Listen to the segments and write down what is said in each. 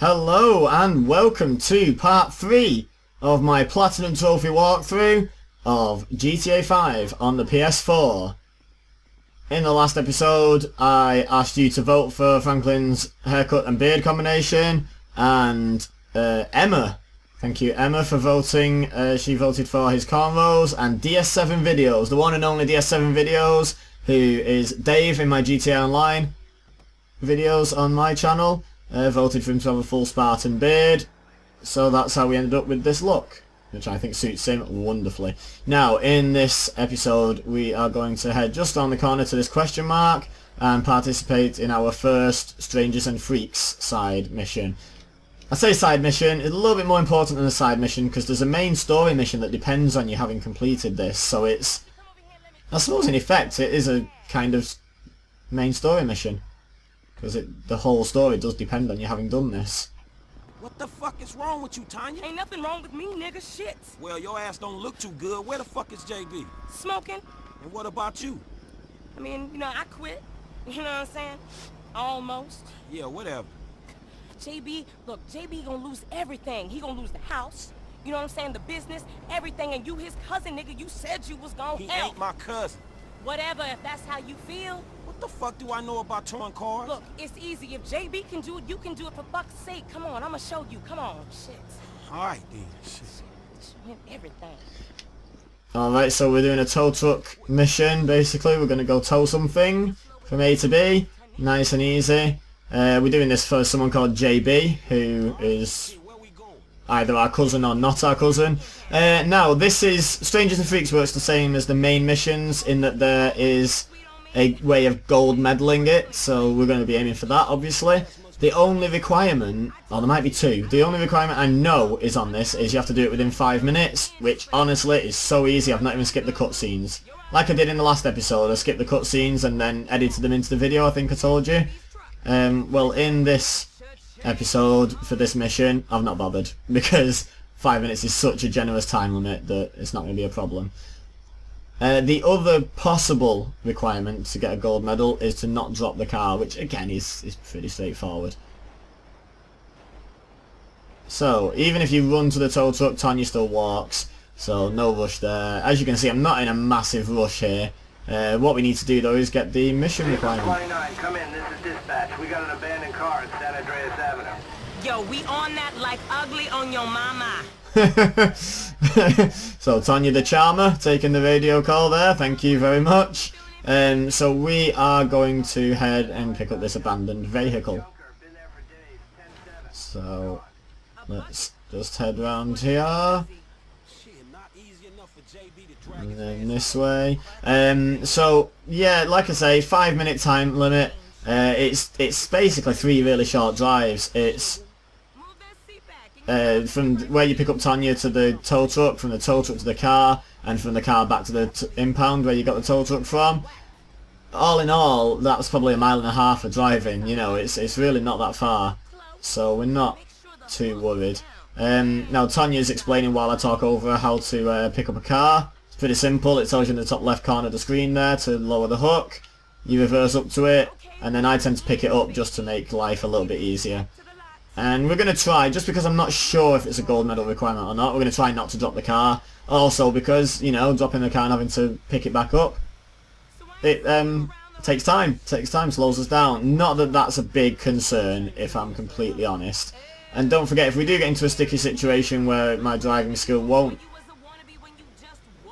Hello and welcome to part 3 of my Platinum Trophy walkthrough of GTA 5 on the PS4. In the last episode I asked you to vote for Franklin's haircut and beard combination, and Emma, thank you Emma for voting. She voted for his cornrows, and DS7 Videos, the one and only DS7 Videos, who is Dave in my GTA Online videos on my channel, voted for him to have a full Spartan beard. So that's how we ended up with this look, which I think suits him wonderfully. Now, in this episode, we are going to head just on the corner to this question mark and participate in our first Strangers and Freaks side mission. I say side mission, it's a little bit more important than a side mission because there's a main story mission that depends on you having completed this. So it's, I suppose in effect, it is a kind of main story mission, because the whole story does depend on you having done this. What the fuck is wrong with you, Tanya? Ain't nothing wrong with me, nigga. Shit. Well, your ass don't look too good. Where the fuck is JB? Smoking. And what about you? I mean, you know, I quit. You know what I'm saying? Almost. Yeah, whatever. JB, look, JB gonna lose everything. He gonna lose the house. You know what I'm saying? The business, everything. And you his cousin, nigga. You said you was gonna He help. ain't my cousin. Whatever, if that's how you feel. What the fuck do I know about towing cars? Look, it's easy. If JB can do it, you can do it, for fuck's sake. Come on, I'ma show you. Come on. Shit. Alright then. Shit. Show him everything. Alright, so we're doing a tow truck mission, basically. We're going to go tow something from A to B. Nice and easy. We're doing this for someone called JB, who is either our cousin or not our cousin. Now, this is... Strangers and Freaks works the same as the main missions, in that there is a way of gold medaling it, so we're going to be aiming for that, obviously. The only requirement, or there might be two, the only requirement I know is on this is you have to do it within 5 minutes, which honestly is so easy. I've not even skipped the cutscenes. Like I did in the last episode, I skipped the cutscenes and then edited them into the video, I think I told you. Well, in this episode, for this mission, I've not bothered, because 5 minutes is such a generous time limit that it's not going to be a problem. The other possible requirement to get a gold medal is to not drop the car, which again is pretty straightforward. So, even if you run to the tow truck, Tanya still walks, so no rush there. As you can see, I'm not in a massive rush here. What we need to do though is get the mission requirement. 29, come in, this is dispatch. We got an abandoned car at San Andreas Avenue. Yo, we on that like ugly on your mama. So Tanya the Charmer taking the radio call there, thank you very much. So we are going to head and pick up this abandoned vehicle. So let's just head round here. And then this way. So yeah, like I say, 5 minute time limit. It's basically 3 really short drives. It's from where you pick up Tanya to the tow truck, from the tow truck to the car, and from the car back to the impound where you got the tow truck from. All in all, that's probably 1.5 miles of driving. You know, it's really not that far, so we're not too worried. Now Tanya's explaining while I talk over how to pick up a car. It's pretty simple. It tells you in the top left corner of the screen there to lower the hook. You reverse up to it, and then I tend to pick it up just to make life a little bit easier. And we're going to try, just because I'm not sure if it's a gold medal requirement or not, we're going to try not to drop the car. Also because, you know, dropping the car and having to pick it back up, it takes time, slows us down. Not that that's a big concern, if I'm completely honest. And don't forget, if we do get into a sticky situation where my driving skill won't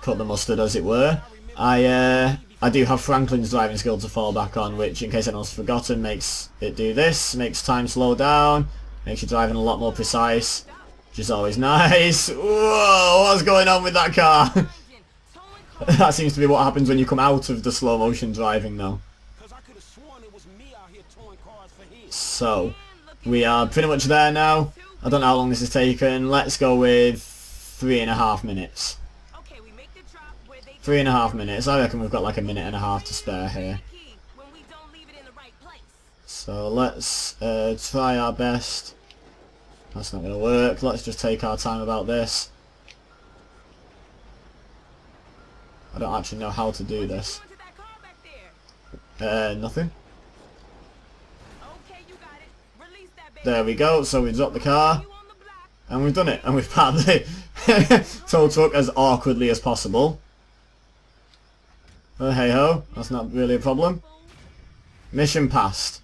cut the mustard, as it were, I do have Franklin's driving skill to fall back on, which, in case anyone's forgotten, makes it do this, makes time slow down, makes your driving a lot more precise, which is always nice. Whoa, what's going on with that car? That seems to be what happens when you come out of the slow motion driving though. So, we are pretty much there now. I don't know how long this has taken. Let's go with 3.5 minutes. 3.5 minutes. I reckon we've got like 1.5 minutes to spare here. So let's try our best. That's not going to work. Let's just take our time about this. I don't actually know how to do this. Nothing. There we go. So we dropped the car. And we've done it. And we've parked the tow truck as awkwardly as possible. But hey ho, that's not really a problem. Mission passed.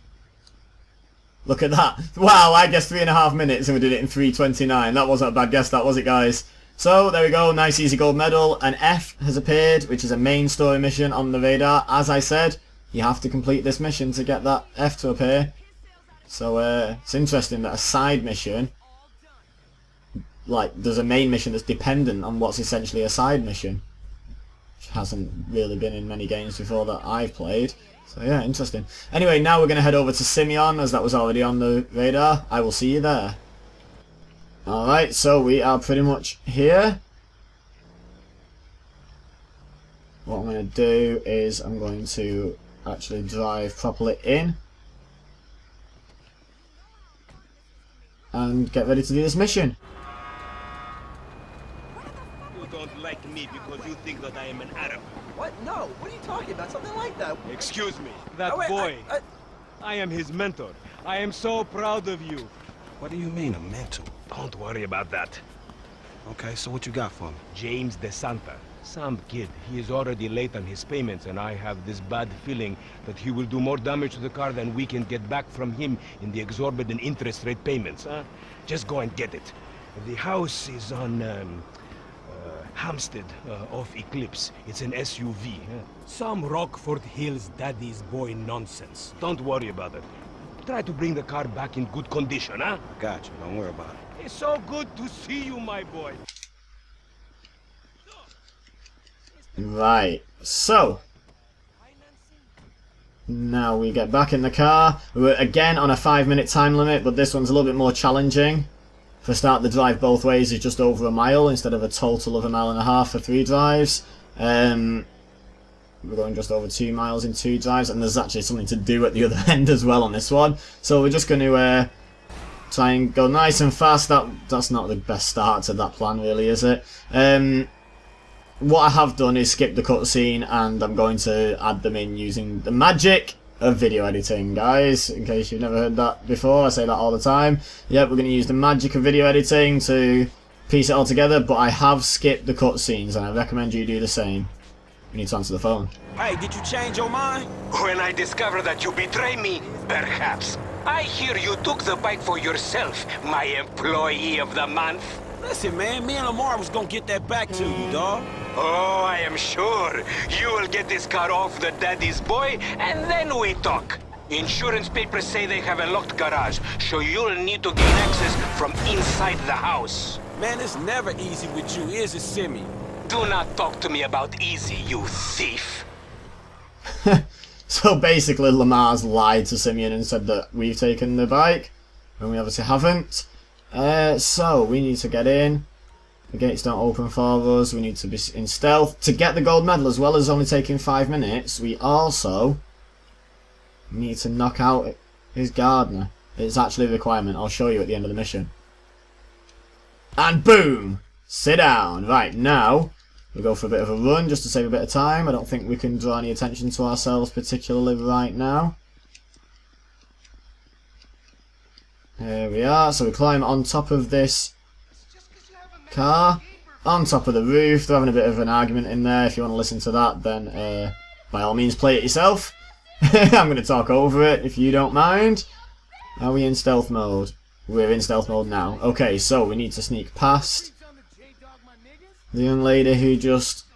Look at that. Wow, I guessed 3.5 minutes and we did it in 3:29. That wasn't a bad guess, that was it, guys? So, there we go. Nice easy gold medal. An F has appeared, which is a main story mission on the radar. As I said, you have to complete this mission to get that F to appear. So, it's interesting that a side mission, like, there's a main mission that's dependent on what's essentially a side mission. Which hasn't really been in many games before that I've played. So yeah, interesting. Anyway, now we're going to head over to Simeon, as that was already on the radar. I will see you there. Alright, so we are pretty much here. What I'm going to do is I'm going to actually drive properly in. And get ready to do this mission. You don't like me because you think that I am an Arab. What? No. What are you talking about? Something like that. Excuse me. That Oh, wait, boy. I am his mentor. I am so proud of you. What do you mean, a mentor? Don't worry about that. Okay, so what you got for me? James De Santa. Some kid. He is already late on his payments, and I have this bad feeling that he will do more damage to the car than we can get back from him in the exorbitant interest rate payments, huh? Just go and get it. The house is on, Hampstead, off Eclipse. It's an SUV. Some Rockford Hills daddy's boy nonsense. Don't worry about it. Try to bring the car back in good condition, huh? Got you. Don't worry about it. It's so good to see you, my boy. Right, so now we get back in the car. We're again on a 5-minute time limit, but this one's a little bit more challenging. For a start, the drive both ways is just over 1 mile instead of a total of 1.5 miles for 3 drives. We're going just over 2 miles in 2 drives, and there's actually something to do at the other end as well on this one. So we're just going to try and go nice and fast. That's not the best start to that plan, really, is it? What I have done is skip the cutscene, and I'm going to add them in using the magic of video editing, guys. In case you've never heard that before, I say that all the time. Yep, we're going to use the magic of video editing to piece it all together, but I have skipped the cutscenes, and I recommend you do the same. You need to answer the phone. Hey, did you change your mind? When I discover that you betray me, perhaps. I hear you took the bike for yourself, my employee of the month. Listen, man, me and Lamar was gonna get that back to you, dawg. Oh, I am sure. You will get this car off the daddy's boy, and then we talk. Insurance papers say they have a locked garage, so you'll need to gain access from inside the house. Man, it's never easy with you, is it, Simi? Do not talk to me about easy, you thief. So basically, Lamar's lied to Simeon and said that we've taken the bike, when we obviously haven't. So we need to get in. The gates don't open for us. We need to be in stealth. To get the gold medal, as well as only taking 5 minutes, we also need to knock out his gardener. It's actually a requirement. I'll show you at the end of the mission. And boom! Sit down. Right, now we'll go for a bit of a run just to save a bit of time. I don't think we can draw any attention to ourselves particularly right now. Here we are. So we climb on top of this car, on top of the roof. They're having a bit of an argument in there. If you want to listen to that, then by all means play it yourself. I'm going to talk over it if you don't mind. Are we in stealth mode? We're in stealth mode now. Okay, so we need to sneak past the young lady who just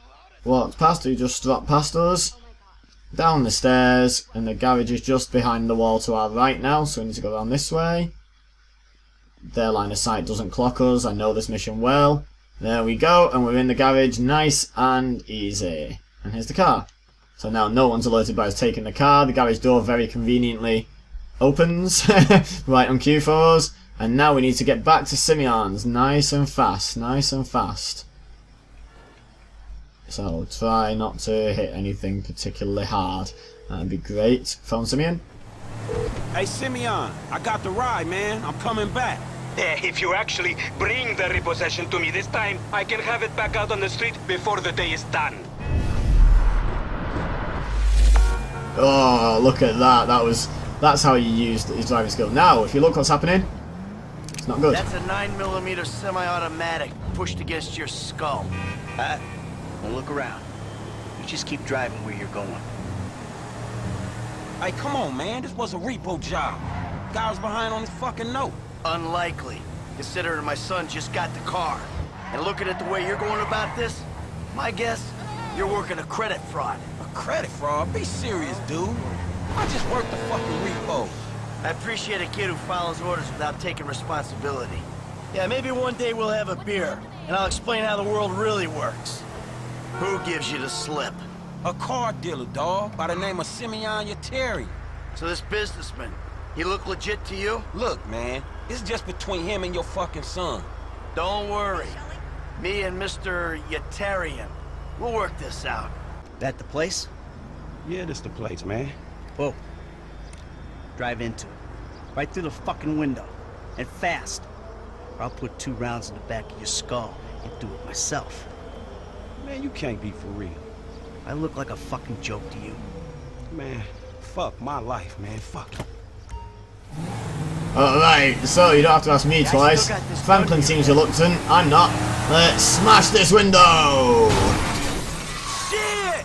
walked past, who just dropped past us. Down the stairs, and the garage is just behind the wall to our right now, so we need to go down this way. Their line of sight doesn't clock us. I know this mission well. There we go, and we're in the garage, nice and easy. And here's the car. So now no one's alerted by us taking the car. The garage door very conveniently opens right on cue for us. And now we need to get back to Simeon's nice and fast, nice and fast. So try not to hit anything particularly hard. That'd be great. Phone Simeon. Hey, Simeon, I got the ride, man. I'm coming back. If you actually bring the repossession to me this time, I can have it back out on the street before the day is done. Oh, look at that. That's how you used his driving skill. Now, if you look what's happening, It's not good. That's a 9mm semi-automatic pushed against your skull. Well, look around. You just keep driving where you're going. Hey, come on, man. This was a repo job. Guy was behind on his fucking note. Unlikely, considering my son just got the car. And looking at the way you're going about this, my guess, you're working a credit fraud. A credit fraud? Be serious, dude. I just worked the fucking repo. I appreciate a kid who follows orders without taking responsibility. Yeah, maybe one day we'll have a beer, and I'll explain how the world really works. Who gives you the slip? A car dealer, dawg, by the name of Simeon Yeteri. So this businessman, he look legit to you? Look, man, it's just between him and your fucking son. Don't worry. Me and Mr. Yetarian, we'll work this out. That the place? Yeah, this the place, man. Whoa. Drive into it. Right through the fucking window. And fast. Or I'll put 2 rounds in the back of your skull and do it myself. Man, you can't be for real. I look like a fucking joke to you. Man, fuck my life, man. Fuck it. Alright, so you don't have to ask me twice. Franklin seems reluctant. I'm not. Let's smash this window! Shit!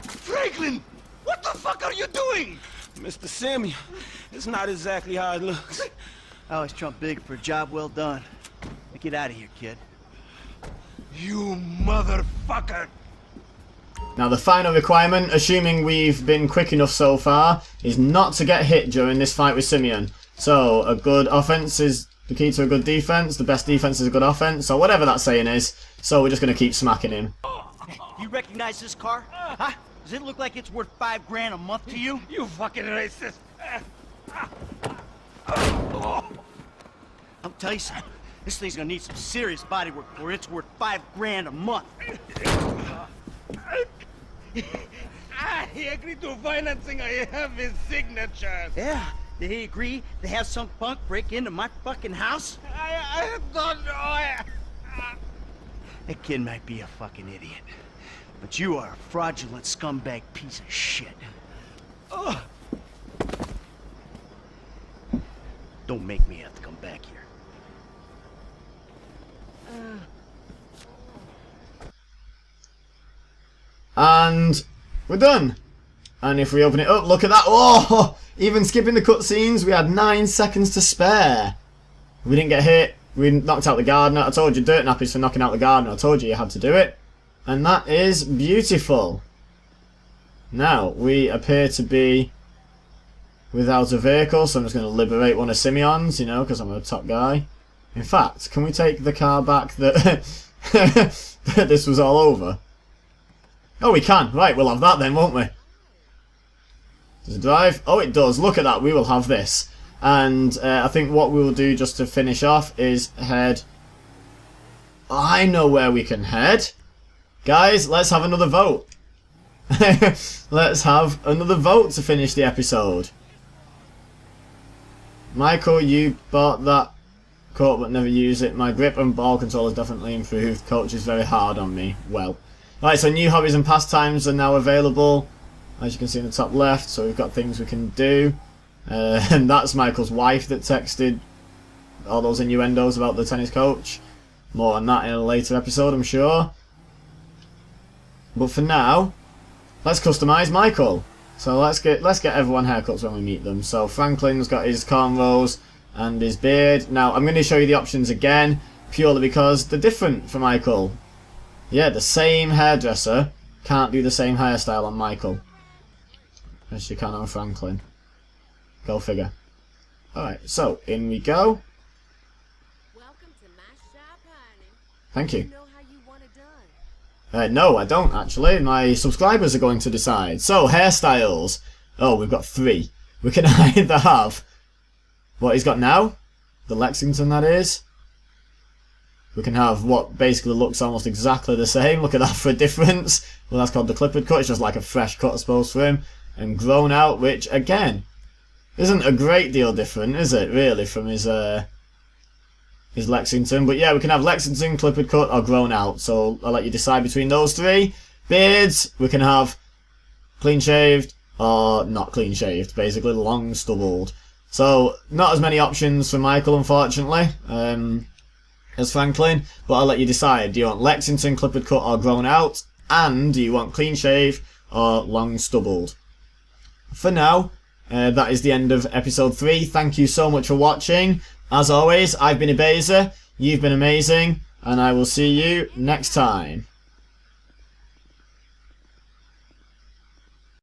Franklin! What the fuck are you doing? Mr. Simeon, it's not exactly how it looks. I always trump big for a job well done. Now get out of here, kid. You motherfucker! Now the final requirement, assuming we've been quick enough so far, is not to get hit during this fight with Simeon. So a good offense is the key to a good defense, the best defense is a good offense, or whatever that saying is. So we're just going to keep smacking him. You recognize this car? Huh? Does it look like it's worth $5 grand a month to you? You fucking racist! I'll tell you something. This thing's gonna need some serious body work before it's worth $5 grand a month. He agreed to financing. I have his signature. Yeah, did he agree to have some punk break into my fucking house? I don't know. That kid might be a fucking idiot, but you are a fraudulent scumbag piece of shit. Ugh. Don't make me have to come back here. And we're done. And if we open it up, look at that. Oh, even skipping the cutscenes, we had 9 seconds to spare. We didn't get hit. We knocked out the gardener. I told you, dirt nappies for knocking out the gardener. I told you had to do it. And that is beautiful. Now, we appear to be without a vehicle, so I'm just going to liberate one of Simeon's, you know, because I'm a top guy. In fact, can we take the car back that, that this was all over? Oh, we can. Right, we'll have that then, won't we? Does it drive? Oh, it does. Look at that. We will have this. And I think what we will do just to finish off is head... I know where we can head. Guys, let's have another vote. Let's have another vote to finish the episode. Michael, you bought that coat but never use it. My grip and ball control has definitely improved. Coach is very hard on me. Well. Right, so new hobbies and pastimes are now available. As you can see in the top left, so we've got things we can do. And that's Michael's wife that texted all those innuendos about the tennis coach. More on that in a later episode, I'm sure. But for now, let's customise Michael. So let's get everyone haircuts when we meet them. So Franklin's got his cornrows and his beard. Now I'm going to show you the options again, purely because they're different for Michael. Yeah, the same hairdresser can't do the same hairstyle on Michael as she can on Franklin. Go figure. Alright, so in we go. Welcome to my shop, honey. Thank you. You know how you want it done. No, I don't actually. My subscribers are going to decide. So, hairstyles. Oh, we've got 3. We can either have what he's got now, the Lexington that is. We can have what basically looks almost exactly the same. Look at that for a difference. Well, that's called the clippered cut. It's just like a fresh cut, I suppose, for him. And grown out, which, again, isn't a great deal different, is it, really, from his Lexington. But yeah, we can have Lexington, clippered cut, or grown out. So I'll let you decide between those 3. Beards, we can have clean shaved or not clean shaved, basically long stubbled. So, not as many options for Michael, unfortunately, as Franklin, but I'll let you decide. Do you want Lexington, clippered cut, or grown out? And do you want clean shave or long stubbled? For now, that is the end of episode 3. Thank you so much for watching. As always, I've been Ibeza, you've been amazing, and I will see you next time.